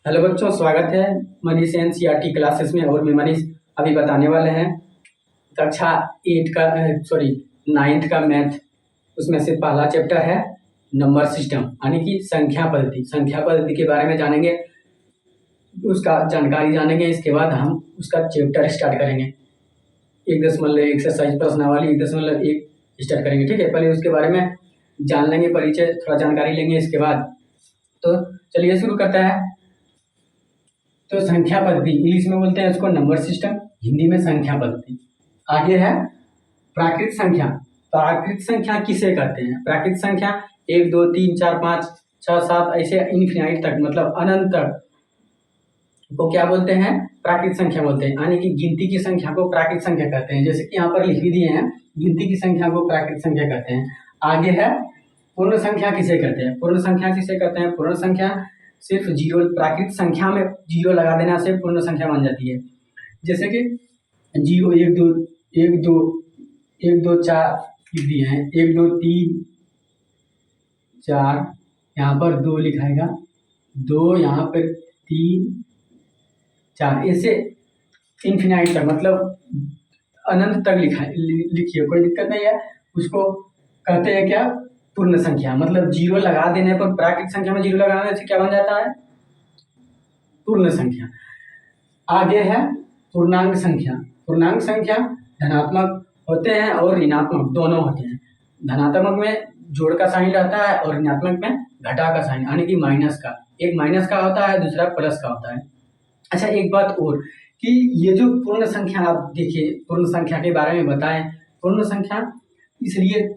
Hello बच्चों, स्वागत है मनीष एनसीईआरटी क्लासेस में। और मैं मनीष अभी बताने वाले हैं कक्षा 8 का सॉरी 9th का मैथ। उसमें से पहला चैप्टर है नंबर सिस्टम, यानी कि संख्या पद्धति। संख्या पद्धति के बारे में जानेंगे, उसका जानकारी जानेंगे। इसके बाद हम उसका चैप्टर स्टार्ट करेंगे। 1.1 एक्सरसाइज प्रश्नावली 1.1 स्टार्ट करेंगे। ठीक है, पहले उसके बारे में जान लेंगे, परिचय थोड़ा जानकारी लेंगे। इसके बाद तो चलिए शुरू करते हैं। तो संख्या पद्धति इंग्लिश में बोलते हैं इसको नंबर सिस्टम, हिंदी में संख्या पद्धति। आगे है प्राकृत संख्या। प्राकृत संख्या किसे कहते हैं? प्राकृत संख्या 1 2 3 4 5 6 7 ऐसे इन्फिनाइट तक, मतलब अनंत तक को क्या बोलते हैं? प्राकृत संख्या बोलते हैं। यानी कि गिनती की संख्या को प्राकृत संख्या कहते हैं। जैसे कि यहाँ पर लिख भी दिए हैं, गिनती की संख्या को प्राकृत संख्या कहते हैं। आगे है पूर्ण संख्या किसे कहते हैं? पूर्ण संख्या किसे कहते हैं? पूर्ण संख्या सिर्फ जीरो, प्राकृत संख्या में जीरो लगा देना से पूर्ण संख्या बन जाती है। जैसे कि 0 1 2 1 2 1 2 4 लिख दिए हैं, 1 2 3 4, यहाँ पर 2 लिखाएगा, 2 यहाँ पर 3 4, ऐसे इन्फिनाइट तक, मतलब अनंत तक लिखिए, कोई दिक्कत नहीं है। उसको कहते हैं क्या? पूर्ण संख्या। मतलब जीरो लगा देने पर, प्राकृत संख्या में जीरो लगाने से क्या बन जाता है? पूर्ण संख्या। आगे है पूर्णांक संख्या। पूर्णांक संख्या धनात्मक होते हैं और ऋणात्मक दोनों होते हैं। धनात्मक में जोड़ का साइन रहता है और ऋणात्मक में घटा का साइन, यानी कि माइनस का। एक माइनस का होता है, दूसरा प्लस का होता है। अच्छा, एक बात और कि ये जो पूर्ण संख्या, आप देखिए पूर्ण संख्या के बारे में बताएं। पूर्ण संख्या इसलिए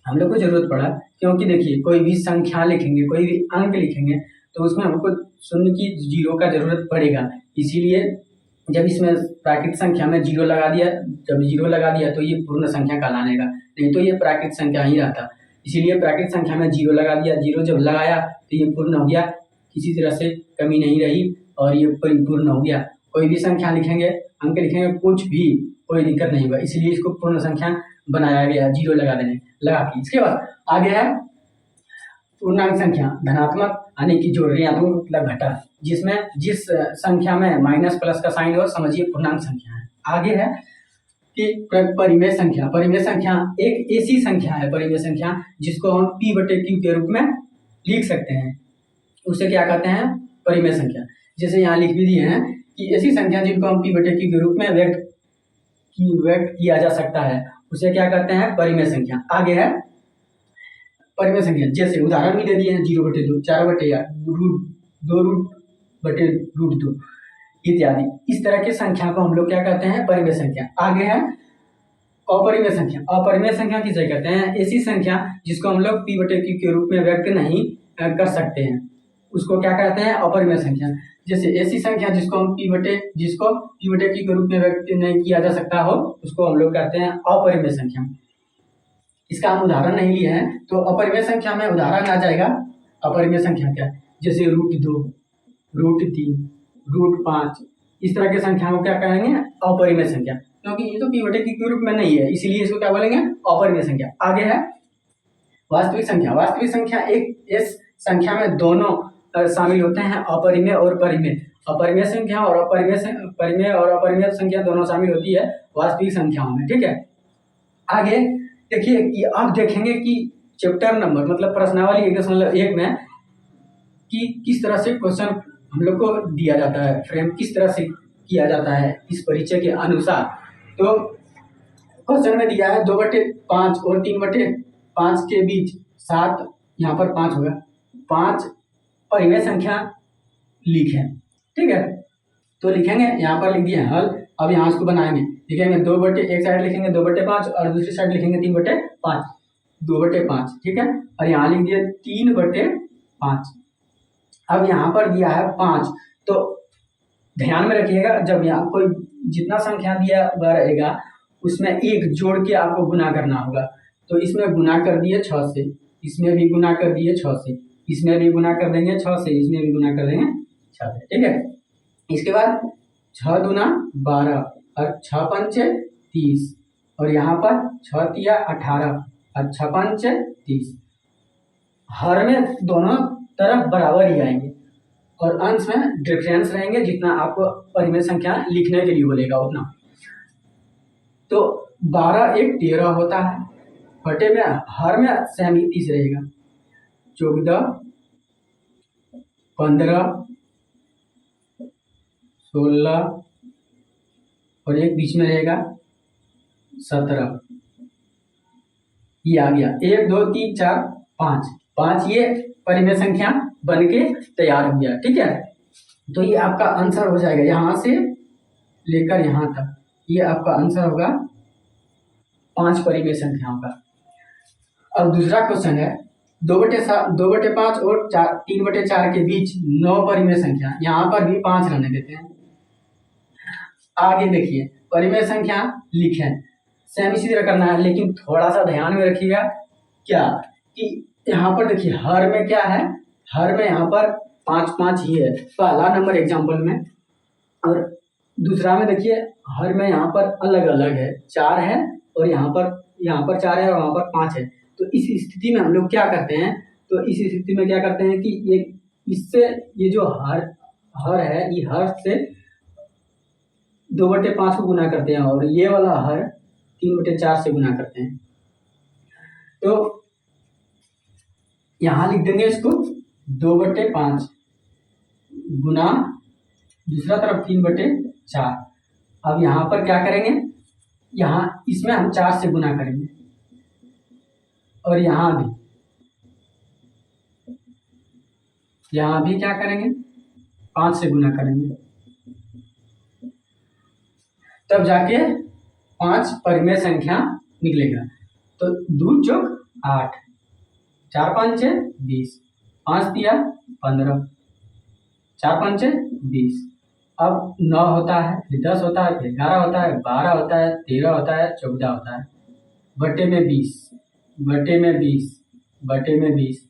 हम लोग को जरूरत पड़ा क्योंकि देखिए कोई भी संख्या लिखेंगे, कोई भी अंक लिखेंगे तो उसमें हमको शून्य की, जीरो का जरूरत पड़ेगा। इसीलिए जब इसमें प्राकृत संख्या में जीरो लगा दिया, जब जीरो लगा दिया तो ये पूर्ण संख्या कहलाने का, नहीं तो ये प्राकृत संख्या ही रहता। इसीलिए प्राकृत संख्या में जीरो लगा दिया। जीरो जब लगाया तो ये पूर्ण हो गया, किसी तरह से कमी नहीं रही और ये परिपूर्ण हो गया। कोई भी संख्या लिखेंगे, अंक लिखेंगे, कुछ भी कोई दिक्कत नहीं होगा। इसलिए इसको पूर्ण संख्या बनाया गया जीरो लगा के। इसके बाद आगे है पूर्णांक संख्या धनात्मक, यानी कि जो ऋणात्मक मतलब घटा, जिसमें जिस संख्या में माइनस प्लस का साइन हो, समझिए पूर्णांक संख्या है। आगे है कि परिमेय संख्या। परिमेय संख्या एक ऐसी संख्या है, परिमेय संख्या जिसको हम p/q के रूप में लिख सकते हैं। उसे क्या कहते हैं? परिमेय संख्या। जैसे यहाँ लिख भी दिए हैं कि ऐसी संख्या जिनको हम p/q के रूप में व्यक्त किया जा सकता है, उसे क्या कहते हैं? परिमेय संख्या। आगे है परिमेय संख्या, जैसे उदाहरण भी दे दिए हैं 0/2, 4/8, √2 इत्यादि। इस तरह की संख्या को हम लोग क्या कहते हैं? परिमेय संख्या। आगे है अपरिमेय संख्या। अपरिमेय संख्या किसे कहते हैं? ऐसी संख्या जिसको हम लोग p/q के रूप में व्यक्त नहीं कर सकते हैं, उसको क्या कहते हैं? अपरिमेय संख्या। जैसे ऐसी संख्या जिसको p/q के रूप में व्यक्त नहीं किया जा सकता हो, उसको हम लोग कहते हैं अपरिमेय संख्या। इसका हम उदाहरण नहीं लिए हैं, तो अपरिमेय संख्या में उदाहरण आ जाएगा। अपरिमेय संख्या क्या? जैसे √2, √3, √5, इस तरह की संख्या को क्या कहेंगे? अपरिमेय संख्या, क्योंकि ये तो p/q के रूप में नहीं है, इसीलिए इसको क्या बोलेंगे? अपरिमेय संख्या। आगे है वास्तविक संख्या। वास्तविक संख्या एक इस संख्या में दोनों शामिल होते हैं, अपरिमेय और परिमेय। अपरिमेय संख्या और परिमेय और अपरिमेय संख्या दोनों शामिल होती है वास्तविक संख्याओं में। ठीक है, आगे देखिए कि आप देखेंगे कि चैप्टर नंबर, मतलब प्रश्नावली 1.1 में कि किस तरह से क्वेश्चन हम लोग को दिया जाता है, फ्रेम किस तरह से किया जाता है इस परिचय के अनुसार। तो क्वेश्चन में दिया है 2/5 और 3/5 के बीच 7, यहाँ पर 5 होगा, 5 परिमेय संख्या लिखें। ठीक है, तो लिखेंगे, यहाँ पर लिख दिए हल। अब यहाँ इसको बनाएंगे, लिखेंगे एक साइड लिखेंगे 2/5 और दूसरी साइड लिखेंगे 3/5, 2/5। ठीक है, और यहाँ लिख दिए 3/5। अब यहाँ पर दिया है 5, तो ध्यान में रखिएगा, जब यहाँ कोई जितना संख्या दिया हुआ रहेगा उसमें एक जोड़ के आपको गुना करना होगा। तो इसमें गुना कर दिए 6 से, इसमें भी गुना कर दिए 6 से, इसमें भी गुना कर देंगे 6 से, इसमें भी गुना कर देंगे 6 से। ठीक है, इसके बाद 6 दूना 12 और 6 पंचे 30, और यहाँ पर 6 तिया 18 और 6 पंचे 30। हर में दोनों तरफ बराबर ही आएंगे। और अंश में डिफरेंस रहेंगे, जितना आपको परिमेय संख्या लिखने के लिए बोलेगा उतना। तो 12 एक 13 होता है, बटे में हर में सेम ही 30 रहेगा, 14 15 16 और एक बीच में रहेगा 17। ये आ गया 1 2 3 4 5 5, ये परिमेय संख्या बन के तैयार हो गया। ठीक है, तो ये आपका आंसर हो जाएगा, यहां से लेकर यहां तक ये आपका आंसर होगा 5 परिमेय संख्याओं का। अब दूसरा क्वेश्चन है 2/5 और 3/4 के बीच 9 परिमेय संख्या, यहाँ पर भी 5 रहने देते हैं। आगे देखिए परिमेय संख्या लिखें, सेम इसी तरह करना है, लेकिन थोड़ा सा ध्यान में रखिएगा क्या कि यहाँ पर देखिए हर में क्या है, हर में यहाँ पर 5 5 ही है पहला नंबर एग्जाम्पल में, और दूसरा में देखिए हर में यहाँ पर अलग अलग है, 4 है और यहाँ पर 4 है और वहाँ पर 5 है। तो इस स्थिति में हम लोग क्या करते हैं, तो इस स्थिति में क्या करते हैं कि ये इससे ये जो हर है, ये हर से 2/5 को गुना करते हैं और ये वाला हर 3/4 से गुना करते हैं। तो यहां लिख देंगे इसको 2/5 गुना दूसरा तरफ 3/4। अब यहाँ पर क्या करेंगे, यहाँ इसमें हम 4 से गुना करेंगे और यहाँ भी क्या करेंगे 5 से गुना करेंगे, तब जाके 5 परिमेय संख्या निकलेगा। तो 2 चौक 8, 4 5 6 20, 5 दिया 15, 4 5 6 20। अब 9 होता है, फिर 10 होता है, फिर 11 होता है, 12 होता है, 13 होता है, 14 होता है, बटे में 20, बटे में 20, बटे में 20,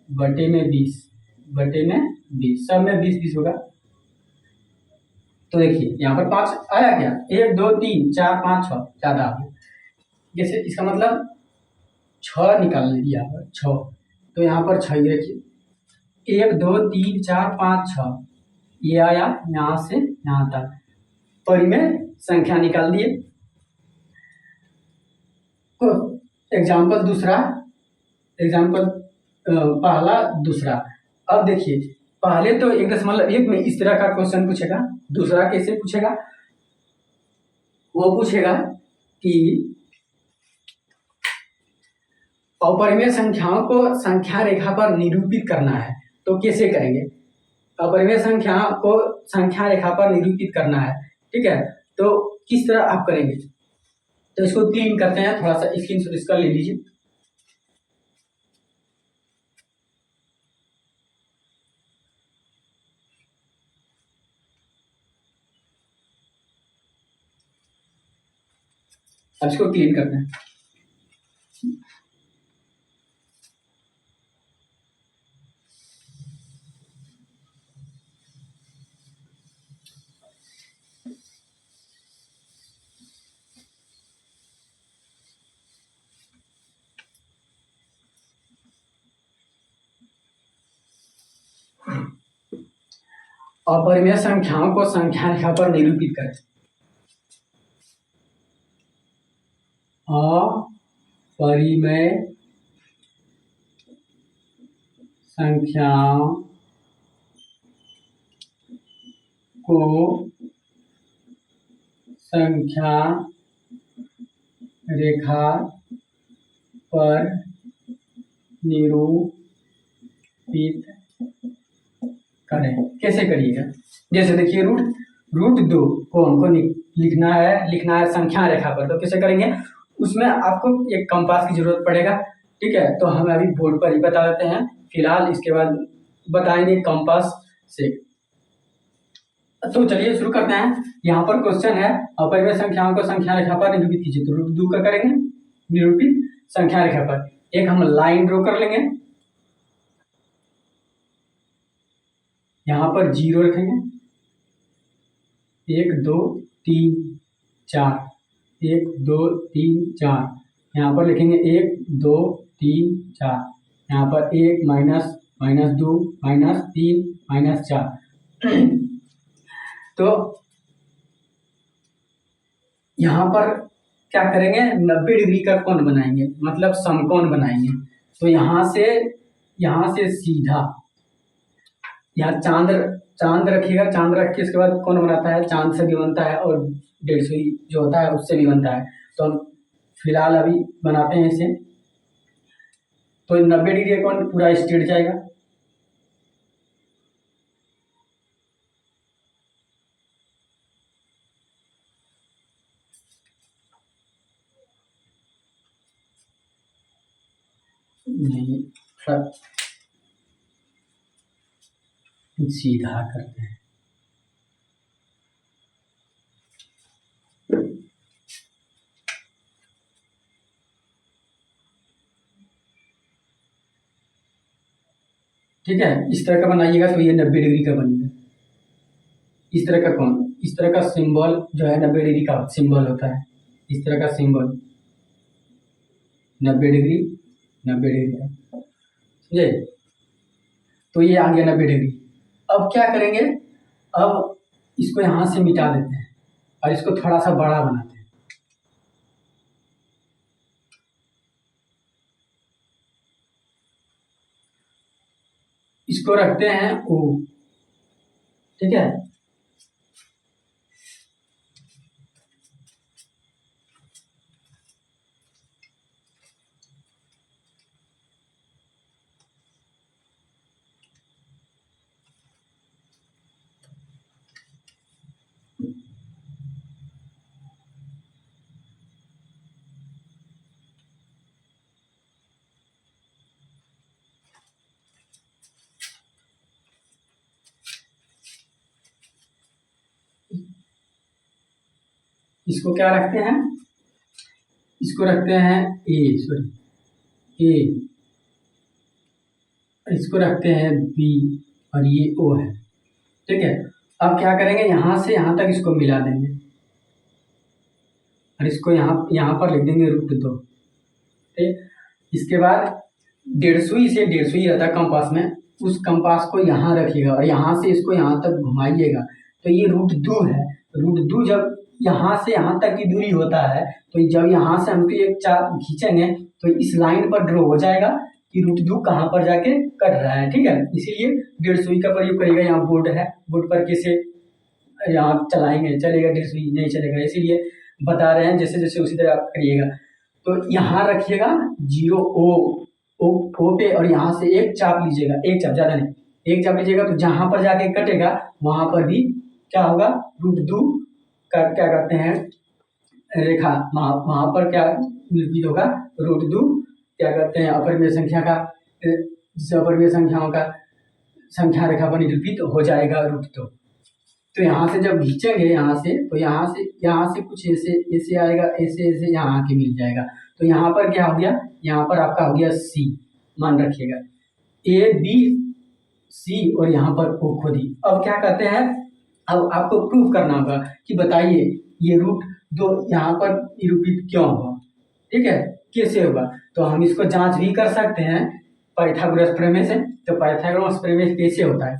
बटे में 20, बटे में 20, सब में 20 20 होगा। तो देखिए यहाँ पर 5 आया क्या, 1 2 3 4 5 6 ज्यादा आ गया, जैसे इसका मतलब 6 निकाल लीजिए यहाँ पर 6, तो यहाँ पर 6 ही रखिए, 1 2 3 4 5 6, ये आया यहाँ से यहाँ तक परिमेय संख्या निकाल दिए। तो एग्जाम्पल दूसरा, एग्जाम्पल पहला दूसरा। अब देखिए पहले तो 1.1 में इस तरह का क्वेश्चन पूछेगा, दूसरा कैसे पूछेगा, वो पूछेगा कि अपरिमेय संख्याओं को संख्या रेखा पर निरूपित करना है, तो कैसे करेंगे, अपरिमेय संख्या को संख्या रेखा पर निरूपित करना है। ठीक है, तो किस तरह आप करेंगे, तो इसको क्लीन करते हैं, थोड़ा सा स्क्रीनशॉट इसका ले लीजिए। अब इसको क्लीन करते हैं। अपरिमेय संख्याओं को संख्या रेखा पर निरूपित करें। अपरिमेय संख्याओं को संख्या रेखा पर निरूपित करें। कैसे करिएगा, जैसे देखिए रूट 2 को हमको लिखना है संख्या रेखा पर, तो कैसे करेंगे, उसमें आपको एक कंपास की जरूरत पड़ेगा। ठीक है, तो हम अभी बोर्ड पर ही बता देते हैं, फिलहाल इसके बाद बताएंगे कंपास से। तो चलिए शुरू करते हैं। यहाँ पर क्वेश्चन है अपरिमेय संख्याओं को संख्या रेखा पर निरूपित कीजिए, तो रूट 2 का करेंगे निरूपित संख्या रेखा पर। एक हम लाइन ड्रॉ कर लेंगे, यहाँ पर 0 रखेंगे, 1 2 3 4, 1 2 3 4, यहाँ पर लिखेंगे 1 2 3 4, यहाँ पर 1 - -2 -3 -4। तो यहाँ पर क्या करेंगे, 90 डिग्री का कोण बनाएंगे, मतलब समकोण बनाएंगे। तो यहाँ से सीधा यहाँ चांद रखिएगा, चांद रख के इसके बाद कौन बनाता है, चांद से भी बनता है और 150 जो होता है उससे भी बनता है। तो हम फिलहाल अभी बनाते हैं इसे। तो 90 डिग्री का कोण पूरा स्ट्रेट जाएगा, नहीं सीधा करते हैं। ठीक है, इस तरह का बनाइएगा तो ये 90 डिग्री का बनेगा। इस तरह का कौन, इस तरह का सिंबल जो है 90 डिग्री का सिंबल होता है, इस तरह का सिंबल 90 डिग्री 90 डिग्री का, समझे। तो ये आ गया 90 डिग्री। अब क्या करेंगे, अब इसको यहाँ से मिटा देते हैं और इसको थोड़ा सा बड़ा बनाते हैं। इसको रखते हैं O, ठीक है। इसको क्या रखते हैं, इसको रखते हैं ए, सॉरी ए, इसको रखते हैं बी और ये ओ है, ठीक है। अब क्या करेंगे, यहाँ से यहाँ तक इसको मिला देंगे और इसको यहाँ पर लिख देंगे √2, ठीक। इसके बाद 150 से 150 ही रहता है कंपास में, उस कंपास को यहाँ रखिएगा और यहाँ से इसको यहाँ तक घुमाइएगा। तो ये √2 है, √2 जब यहाँ से यहाँ तक की दूरी होता है तो जब यहाँ से हमको एक चाप खींचेंगे तो इस लाइन पर ड्रॉ हो जाएगा कि √2 कहाँ पर जाके कट रहा है, ठीक है। इसीलिए 150 का प्रयोग करिएगा। यहाँ बोर्ड है, बोर्ड पर कैसे यहाँ चलाएंगे, चलेगा 150 नहीं चलेगा, इसीलिए बता रहे हैं, जैसे जैसे उसी तरह आप करिएगा। तो यहाँ रखिएगा 0 ओ पे और यहाँ से एक चाप लीजिएगा, एक चाप, ज़्यादा नहीं, एक चाप लीजिएगा। तो जहाँ पर जाके कटेगा वहाँ पर भी क्या होगा, √2 का क्या करते हैं रेखा, वहाँ पर क्या निर्मित होगा, √2 क्या करते हैं अपरिमेय संख्या का, जिससे अपरिमेय संख्याओं का संख्या रेखा पर निरूपित हो जाएगा √2। तो यहाँ से जब खींचेंगे यहाँ से, तो यहाँ से कुछ ऐसे आएगा, ऐसे यहाँ आके मिल जाएगा। तो यहाँ पर क्या हो गया, यहाँ पर आपका हो गया C, मान रखिएगा ABC और यहाँ पर O खोदी। अब क्या कहते हैं, अब आपको प्रूफ करना होगा कि बताइए ये √2 यहाँ पर निरूपित क्यों हुआ, ठीक है, कैसे होगा। तो हम इसको जांच भी कर सकते हैं पाइथागोरस प्रमेय से। तो पाइथागोरस प्रमेय कैसे होता है,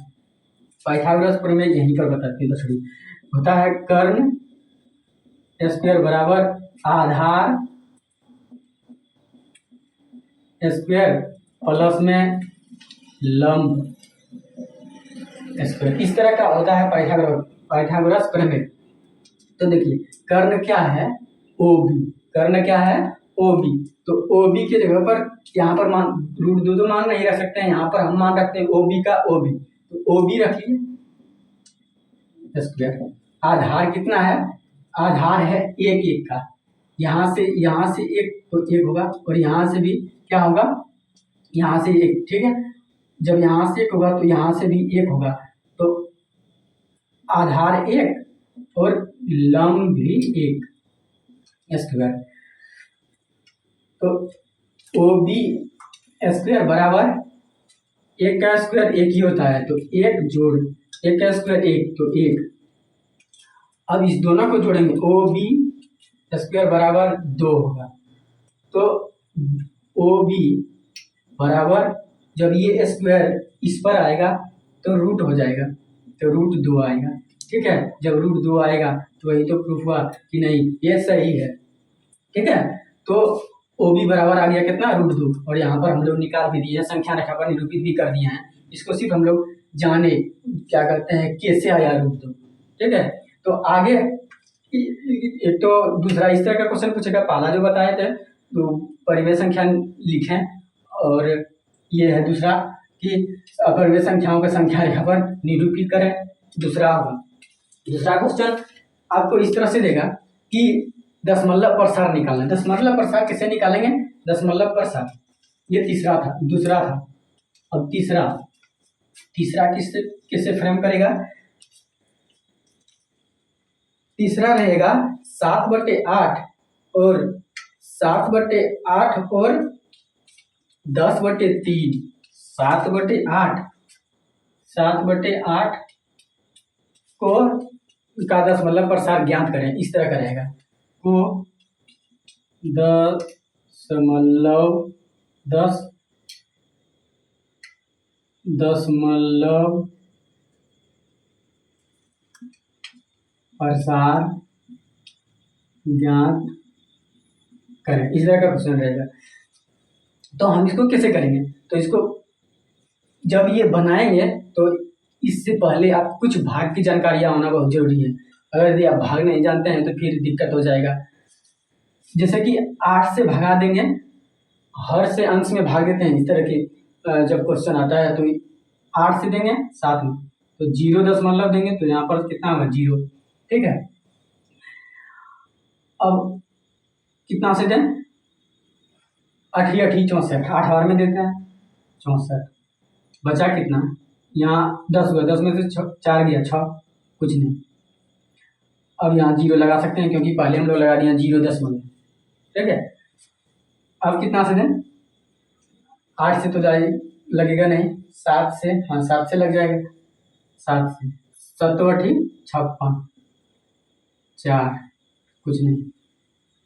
पाइथागोरस प्रमेय यहीं पर बताती है, दूसरी होता है कर्ण स्क्वायर बराबर आधार स्क्वायर प्लस में लंब स्क्वायर, इस तरह का होता है पाइथागोरस प्रमेय। तो देखिए कर्ण क्या है, OB, कर्ण क्या है, OB। तो OB के जगह पर यहाँ पर मान √2 तो मान नहीं रख सकते हैं, यहाँ पर हम मान रखते हैं OB का OB। तो OB रखिए स्क्वायर, आधार कितना है, आधार है 1 का, यहाँ से 1 तो 1 होगा और यहाँ से भी क्या होगा, यहाँ से 1, ठीक है। जब यहाँ से 1 होगा तो यहाँ से भी 1 होगा। तो आधार 1 और लंब भी 1 स्क्वायर। तो OB स्क्वायर बराबर 1 का स्क्वायर 1 ही होता है, तो 1 जोड़ 1 का स्क्वायर 1, तो 1। अब इस दोनों को जोड़ेंगे, OB स्क्वायर बराबर 2 होगा। तो OB बराबर जब ये स्क्वायर इस पर आएगा तो रूट हो जाएगा, तो रूट 2 आएगा। ठीक है, जब रूट 2 आएगा तो वही तो प्रूफ हुआ कि नहीं ये सही है। ठीक है, तो ओ बी बराबर आ गया कितना, रूट 2। और यहाँ पर हम लोग निकाल भी दिए हैं, संख्या रेखा पर निरूपित भी कर दिए हैं। इसको सिर्फ हम लोग जाने क्या करते हैं कैसे आया रूट 2। ठीक है, तो आगे एक तो दूसरा इस तरह का क्वेश्चन पूछेगा, पहला जो बताए थे तो परिमेय संख्या लिखें, और ये है दूसरा कि अपरिमेय संख्याओं का संख्या रेखा पर निरूपित करें। दूसरा क्वेश्चन आपको इस तरह से देगा कि दशमलव प्रसार निकालना है। दशमलव प्रसार कैसे निकालेंगे, दशमलव प्रसार, ये तीसरा था, दूसरा था। अब तीसरा किससे फ्रेम करेगा, तीसरा रहेगा 7/8 और 7/8 और 10/3। 7/8 को का दशमलव प्रसार ज्ञात करें, इस तरह का रहेगा को दशमलव प्रसार ज्ञात करें, इस तरह का क्वेश्चन रहेगा। तो हम इसको कैसे करेंगे, तो इसको जब ये बनाएंगे तो इससे पहले आप कुछ भाग की जानकारियां होना बहुत जरूरी है। अगर यदि आप भाग नहीं जानते हैं तो फिर दिक्कत हो जाएगा। जैसे कि 8 से भगा देंगे, हर से अंश में भाग देते हैं, इस तरह के जब क्वेश्चन आता है तो 8 से देंगे 7 में, तो 0 देंगे तो यहाँ पर कितना होगा 0। ठीक है, अब कितना से दें, 8 64, 8 बार में देते हैं 64, बचा कितना, यहाँ 10 हुआ, 10 में से 4 गया 6, कुछ नहीं। अब यहाँ 0 लगा सकते हैं क्योंकि पहले हम लोग लगा दिया 0.। ठीक है, अब कितना से दें, 8 से तो लगेगा नहीं, 7 से, हाँ 7 से लग जाएगा, 7 से 7 56, 4, कुछ नहीं,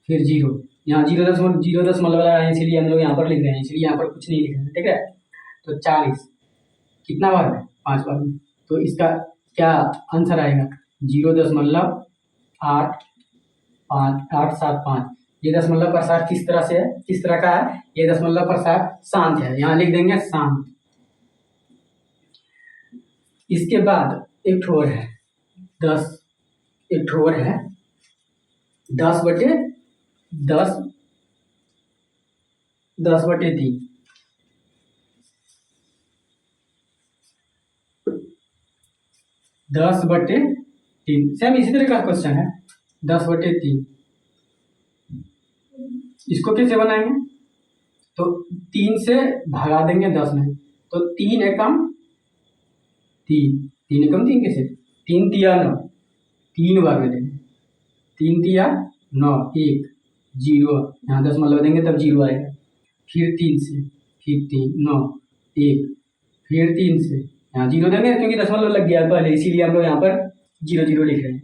फिर 0, यहाँ 0.0 लगाया है इसीलिए हम लोग यहाँ पर लिख रहे हैं, इसलिए यहाँ पर कुछ नहीं लिख रहे हैं। ठीक है, तो 40 कितना बार है, 5 बार में, तो इसका क्या आंसर आएगा 0.875। ये दशमलव प्रसार किस तरह से है, किस तरह का है, ये दशमलव प्रसार शांत है, यहाँ लिख देंगे शांत। इसके बाद एक ठोर है 10, एक ठोर है 10/3, 10/3, सेम इसी तरह का क्वेश्चन है 10/3। इसको कैसे बनाएंगे, तो 3 से भगा देंगे 10 में, तो 3 एकम 3 कैसे, 3 तिया 9, 3 बार में देंगे, 3 तिया 9, 1 0, यहाँ दशमलव देंगे तब 0 आएगा, फिर 3 से, फिर 3 9 1, फिर 3 से, यहाँ 0 देंगे क्योंकि दशमलव लग गया पहले, इसीलिए हम लोग यहाँ पर 0 लिख रहे हैं,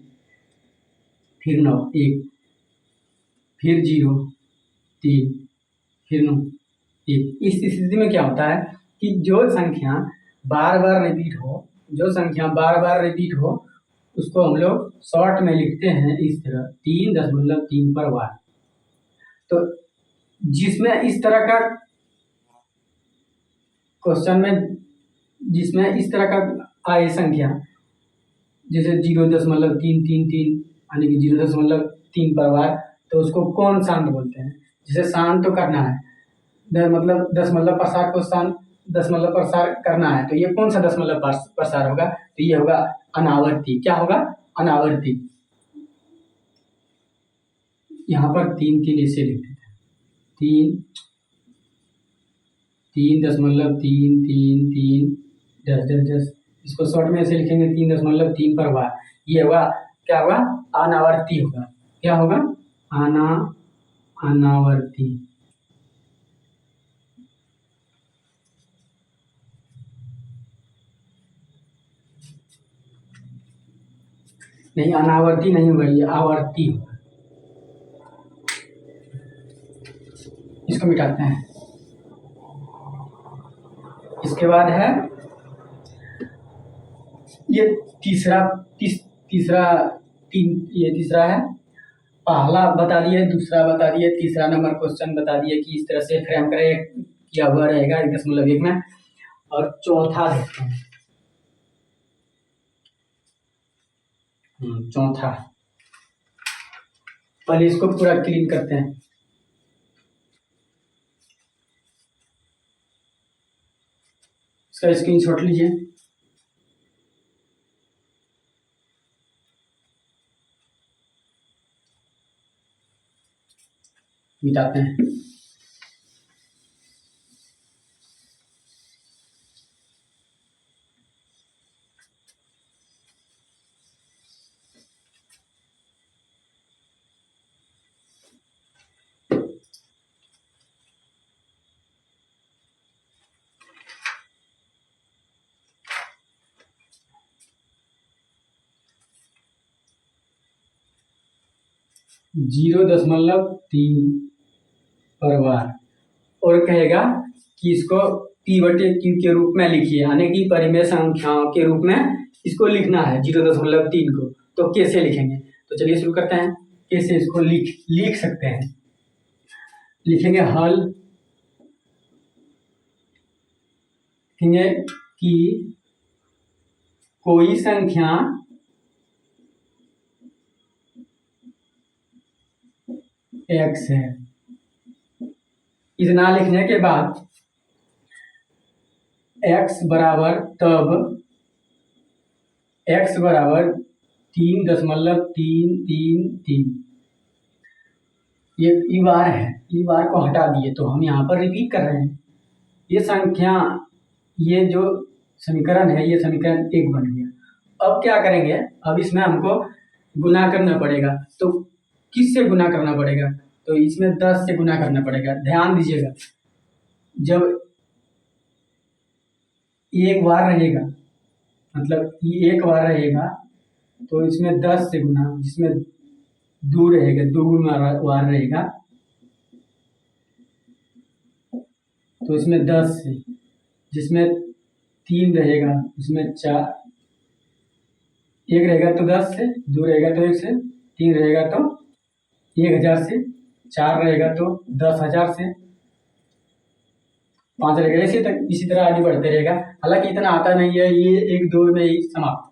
फिर 9 1, फिर 0 3, फिर 9 1। इस स्थिति में क्या होता है कि जो संख्या बार बार रिपीट हो उसको हम लोग शॉर्ट में लिखते हैं इस तरह 3.3 पर वार। तो जिसमें इस तरह का क्वेश्चन में जिसमें इस तरह का आए संख्या जैसे 0.333 यानी कि 0.3 पर वार, तो उसको कौन शांत बोलते हैं। जिसे शांत तो करना है, मतलब दशमलव प्रसार को शांत, दशमलव प्रसार करना है, तो ये कौन सा दशमलव प्रसार होगा, तो ये होगा अनावर्ती। क्या होगा, अनावर्ती। यहाँ पर 3 ऐसे लिख देते हैं, 3.333 10 इसको शॉर्ट में ऐसे लिखेंगे 3.3 पर वार। ये होगा क्या होगा, अनावर्ती होगा। क्या होगा, अनावर्ती। नहीं, अनावर्ती नहीं होगा, ये आवर्ती होगा। इसको मिटाते हैं, उसके बाद है ये तीसरा है, पहला बता दिए, दूसरा बता दिए, तीसरा नंबर क्वेश्चन बता दिए कि इस तरह से फ्रेम करें किया हुआ रहेगा 1.1 में। और चौथा देखते हैं, चौथा, पहले इसको पूरा क्लीन करते हैं। इसका स्क्रीनशॉट लीजिए। मिटाते हैं। जीरो 0.3 पर बार, और कहेगा कि इसको P/Q के रूप में लिखिए, यानी कि परिमेय संख्याओं के रूप में इसको लिखना है 0.3 को। तो कैसे लिखेंगे? तो चलिए शुरू करते हैं। कैसे इसको लिख सकते हैं? लिखेंगे हल, लिखेंगे कि कोई संख्या x है। इतना लिखने के बाद x बराबर, तब x बराबर 3.333। ये ई बार है, ई बार को हटा दिए तो हम यहाँ पर रिपीट कर रहे हैं। ये संख्या, ये जो समीकरण है, ये समीकरण 1 बन गया। अब क्या करेंगे? अब इसमें हमको गुना करना पड़ेगा। तो किससे गुना करना पड़ेगा? तो इसमें 10 से गुना करना पड़ेगा। ध्यान दीजिएगा, जब एक बार रहेगा, मतलब ये एक बार रहेगा, तो इसमें 10 से गुना, जिसमें 2 रहेगा, 2 बार रहेगा, तो इसमें 10 से, जिसमें 3 रहेगा उसमें 4, 1 रहेगा तो 10 से, 2 रहेगा तो 1 से, 3 रहेगा तो 1000 से, 4 रहेगा तो 10,000 से, 5 रहेगा, इसी तरह आगे बढ़ते रहेगा। हालांकि इतना आता नहीं है, ये 1 2 में ही समाप्त,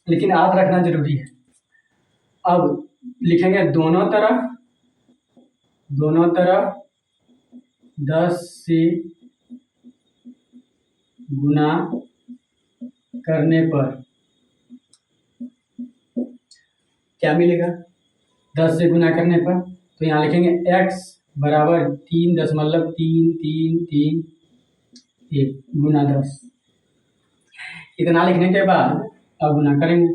लेकिन याद रखना जरूरी है। अब लिखेंगे दोनों तरफ 10 से गुना करने पर क्या मिलेगा? 10 से गुना करने पर, तो यहाँ लिखेंगे x बराबर 3.333 गुना 10। इतना लिखने के बाद अब गुना करेंगे।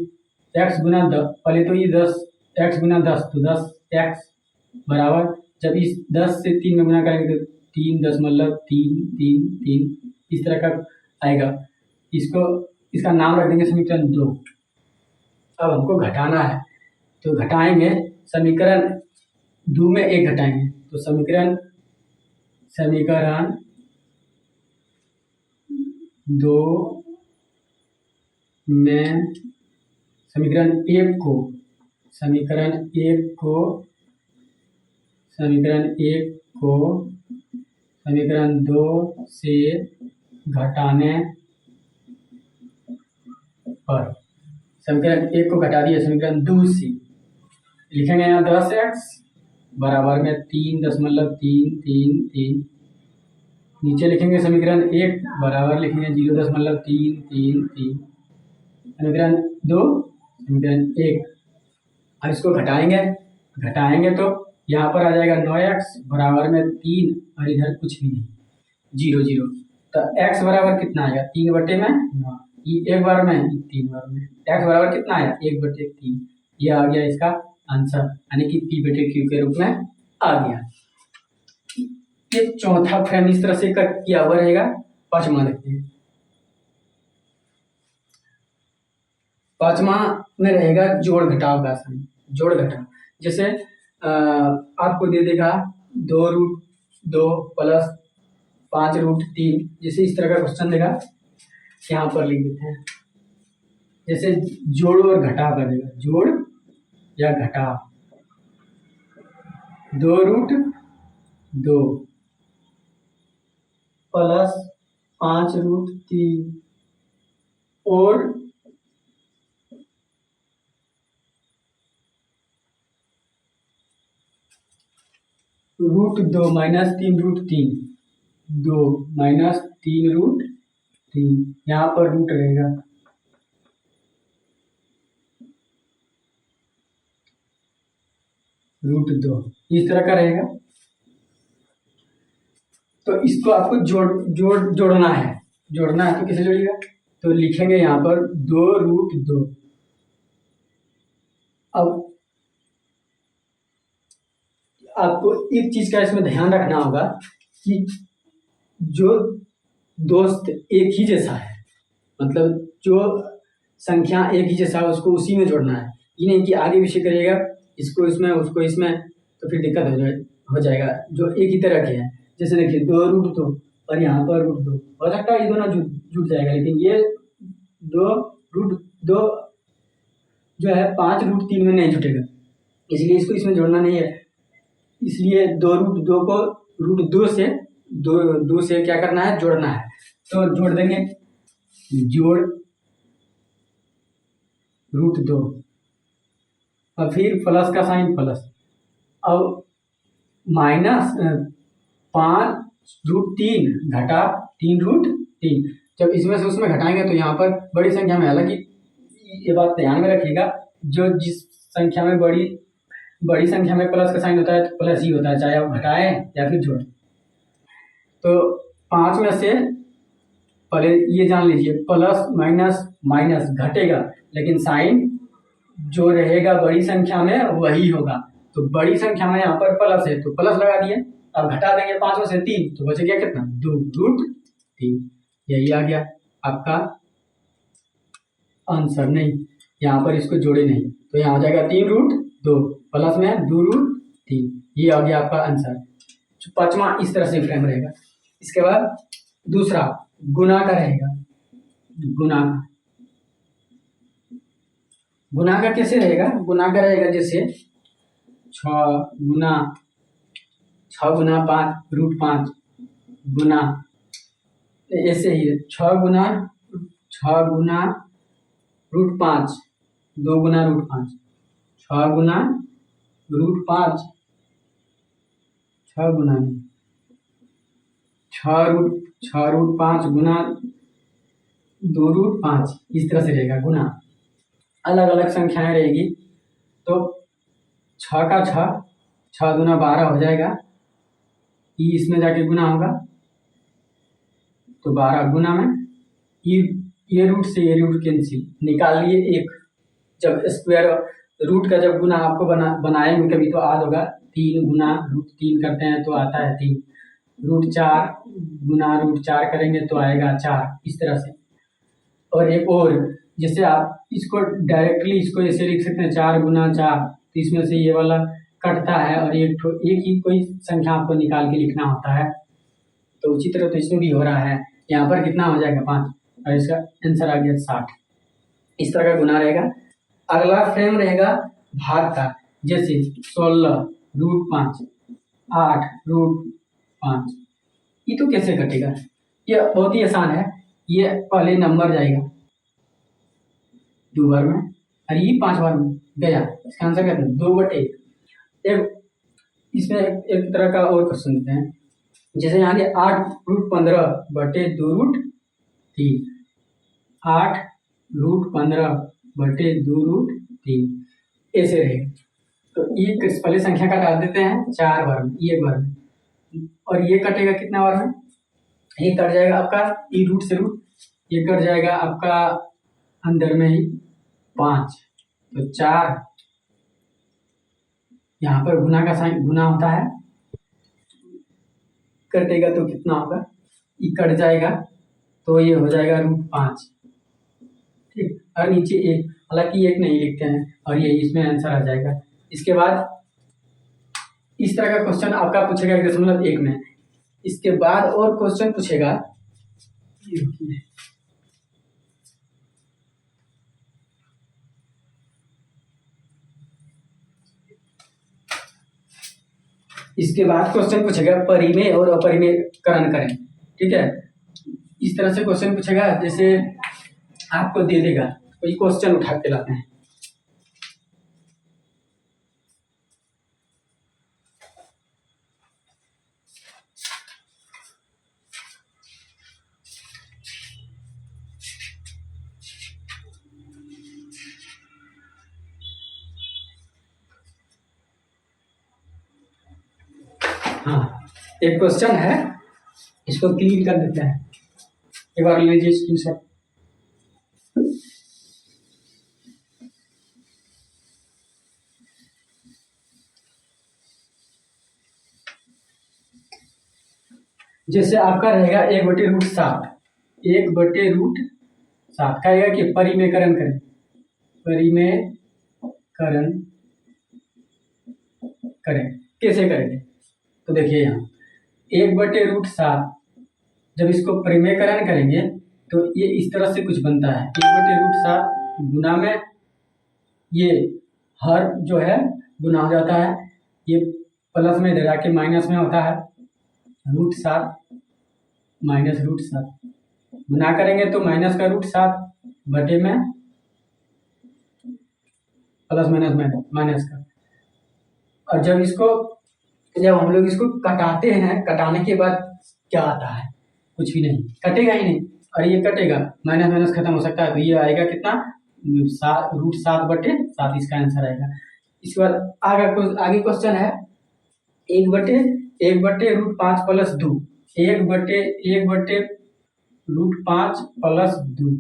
x गुना 10, पहले तो ये 10, x गुना 10, तो 10x बराबर, जब इस 10 से 3 में गुना करेंगे तो 3.333 इस तरह का आएगा। इसका नाम रख देंगे समीकरण 2। अब हमको घटाना है, तो घटाएंगे, समीकरण 2 में 1 घटाएंगे, तो समीकरण 2 में समीकरण 1 को समीकरण 2 से घटाने पर, समीकरण 1 को घटा दिया समीकरण 2 से, लिखेंगे यहाँ 10x बराबर में 3.333, नीचे लिखेंगे समीकरण 1 बराबर लिखेंगे 0.333, समीकरण 2, समीकरण 1। अब इसको घटाएंगे तो यहाँ पर आ जाएगा 9x बराबर में 3, और इधर कुछ भी नहीं, 0 तो x बराबर कितना आएगा? 3/9, एक बार में 3 बार में, x बराबर कितना आया? 1/3। ये आ गया इसका आंसर, यानी कि P/Q के रूप में आ गया। ये चौथा फ्रेम इस तरह से किया हुआ रहेगा। पांचवा देखते हैं। पांचवा में रहेगा जोड़ घटाव का आसान, जोड़ घटाव। जैसे आपको दे देगा 2√2 + 5√3, जैसे इस तरह का क्वेश्चन देगा, यहाँ पर लिख देते हैं। जैसे जोड़ और घटा का देगा, जोड़ या घटा, 2√2 प्लस 5√3 और √2 माइनस 3√3, 2 माइनस 3√3, यहाँ पर रूट रहेगा, √2 इस तरह का रहेगा। तो इसको आपको जोड़ना है तो कैसे जोड़िएगा, तो लिखेंगे यहाँ पर 2√2। अब आपको एक चीज का इसमें ध्यान रखना होगा कि जो दोस्त एक ही जैसा है, मतलब जो संख्या एक ही जैसा है उसको उसी में जोड़ना है, ये नहीं कि आगे पीछे करिएगा, इसको इसमें उसको इसमें, तो फिर दिक्कत हो जाएगा। जो एक ही तरह के हैं, जैसे देखिए 2√2 और यहाँ पर √2, हो सकता है ये दोनों जुट जाएगा, लेकिन ये 2√2 जो है 5√3 में नहीं जुटेगा, इसलिए इसको इसमें जोड़ना नहीं है। इसलिए 2√2 को √2 से क्या करना है, जोड़ना है। तो जोड़ देंगे, जोड़ √2 और फिर प्लस का साइन प्लस, अब माइनस 5√3 घटा 3√3। जब इसमें से उसमें घटाएंगे तो यहाँ पर बड़ी संख्या में, हालांकि ये बात ध्यान में रखिएगा, जो जिस संख्या में बड़ी संख्या में प्लस का साइन होता है तो प्लस ही होता है, चाहे आप घटाएं या फिर जोड़ें। तो 5 में से पहले ये जान लीजिए, प्लस माइनस माइनस घटेगा, लेकिन साइन जो रहेगा बड़ी संख्या में वही होगा। तो बड़ी संख्या में यहाँ पर प्लस है तो प्लस लगा दिए, अब घटा देंगे 5 में से 3 तो बच गया कितना, 2√3। यही आ गया आपका आंसर। नहीं, यहाँ पर इसको जोड़े नहीं, तो यहाँ हो जाएगा 3√2 प्लस में 2√3, ये आ गया आपका आंसर। 5वां इस तरह से फ्रेम रहेगा। इसके बाद दूसरा गुना का रहेगा। गुना का कैसे रहेगा, गुना का रहेगा जैसे 6 गुना 5√5 गुना, ऐसे ही 6 गुना √5, 2 गुना √5, 6 गुना √5, 6√5 गुना 2√5, इस तरह से रहेगा गुना। अलग अलग संख्याएं रहेगी, तो 6 का 6 गुना 12 हो जाएगा, ये इसमें जाके गुना होगा, तो 12 गुना में ये रूट से ये रूट कैंसिल, निकाल लिए एक। जब स्क्वायर रूट का जब गुना आपको बनाएंगे कभी तो याद होगा, 3 गुना √3 करते हैं तो आता है 3, √4 गुना √4 करेंगे तो आएगा 4, इस तरह से। और एक और, जैसे आप इसको डायरेक्टली इसको ऐसे लिख सकते हैं 4 गुना 4, तो इसमें से ये वाला कटता है और एक ही कोई संख्या आपको निकाल के लिखना होता है, तो उसी तरह तो इसमें भी हो रहा है। यहाँ पर कितना हो जाएगा 5, और इसका आंसर आ गया 60। इस तरह का गुना रहेगा। अगला फ्रेम रहेगा भाग का, जैसे 16√5, 8√5, ये तो कैसे घटेगा, ये बहुत ही आसान है। ये पहले नंबर जाएगा 2 बार में और ये 5 बार में गया, इसका आंसर क्या है 2/1। इसमें एक तरह का और क्वेश्चन देते हैं, जैसे यहाँ 8√15/2√3, 8√15/2√3, ऐसे रहेगा। तो ये पहले संख्या का डाल देते हैं 4 बार में, ये बार में, और ये कटेगा कितना बार में, ये कट जाएगा आपका ई रूट से रूट, ये कट जाएगा आपका अंदर में ही 5, तो 4, यहाँ पर गुना का साइन गुना होता है, कटेगा तो कितना होगा, ये कट जाएगा तो ये हो जाएगा √5, ठीक। और नीचे 1, हालांकि 1 नहीं लिखते हैं, और ये इसमें आंसर आ जाएगा। इसके बाद इस तरह का क्वेश्चन आपका पूछेगा 1.1 में, इसके बाद और क्वेश्चन पूछेगा, इसके बाद क्वेश्चन पूछेगा परिमेय और अपरिमेयकरण करें। ठीक है, इस तरह से क्वेश्चन पूछेगा, जैसे आपको दे देगा कोई क्वेश्चन उठा के लाते हैं। हाँ, एक क्वेश्चन है, इसको क्लिक कर देते हैं, एक बार लीजिए स्क्रीनशॉट। जैसे आपका रहेगा 1/√7, 1/√7 कहेगा कि परिमेयकरण करें, परिमेयकरण करें, कैसे करेंगे? तो देखिए यहाँ 1/√7 जब इसको परिमेयकरण करेंगे तो ये इस तरह से कुछ बनता है, 1/√7 गुना में ये हर जो है गुना हो जाता है, ये प्लस में इधर आके माइनस में होता है, √7 माइनस √7 गुना करेंगे तो माइनस का √7 बटे में प्लस माइनस का। और जब हम लोग इसको कटाते हैं, कटाने के बाद क्या आता है? कुछ भी नहीं, कटेगा ही नहीं, और ये कटेगा, माइनस माइनस खत्म हो सकता है, तो ये आएगा कितना? √7/7, इसका आंसर आएगा। इसके बाद आगे क्वेश्चन है 1/√5 + 2, 1/√5 + 2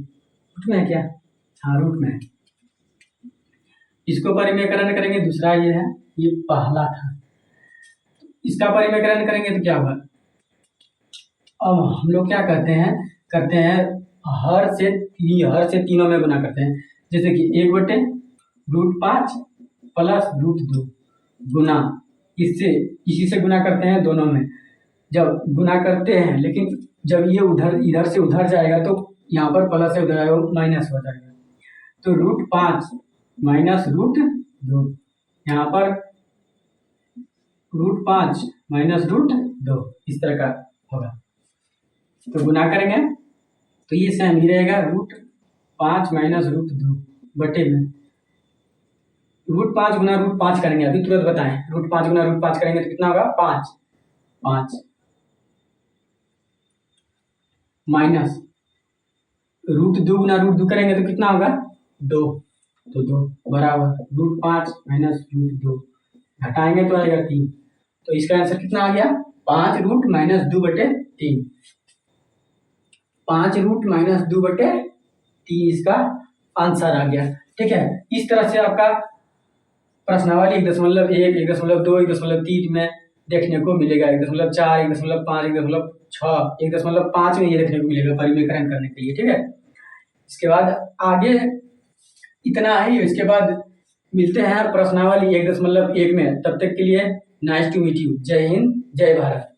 रूट में है क्या? हाँ, रूट में है। इसको परिमेयकरण करेंगे, दूसरा ये है, ये पहला था, इसका परिमेयकरण करेंगे तो क्या होगा? अब हम लोग क्या करते हैं हर से तीनों में गुना करते हैं, जैसे कि 1/√5 + √2 गुना इसी से गुना करते हैं दोनों में। जब गुना करते हैं, लेकिन जब ये इधर से उधर जाएगा तो यहाँ पर प्लस है, उधर आएगा माइनस हो जाएगा, तो √5 माइनस √2, यहाँ पर √5 माइनस √2 इस तरह का होगा। तो गुना करेंगे तो ये सेम ही रहेगा, √5 माइनस √2 बटे में √5 गुना √5 करेंगे, अभी तुरंत बताएं, √5 गुना √5 करेंगे तो कितना होगा? 5 माइनस √2 गुना √2 करेंगे तो कितना होगा? 2, तो 2 बराबर √5 माइनस √2 घटाएंगे तो आएगा 3, तो इसका आंसर कितना आ गया? 5 माइनस 2 बटे 3, 5 बटे 3 इसका आंसर आ गया। ठीक है, इस तरह से आपका प्रश्नावली 1.1, 1.2, 1.3 में देखने को मिलेगा, 1.4, 1.5, 1.6, 1.5 में ये देखने को मिलेगा परिमेयकरण करने के लिए। ठीक है, इसके बाद आगे इतना ही, इसके बाद मिलते हैं प्रश्नावली 1.1 में। तब तक के लिए नाइस टू मीट यू। जय हिंद, जय भारत।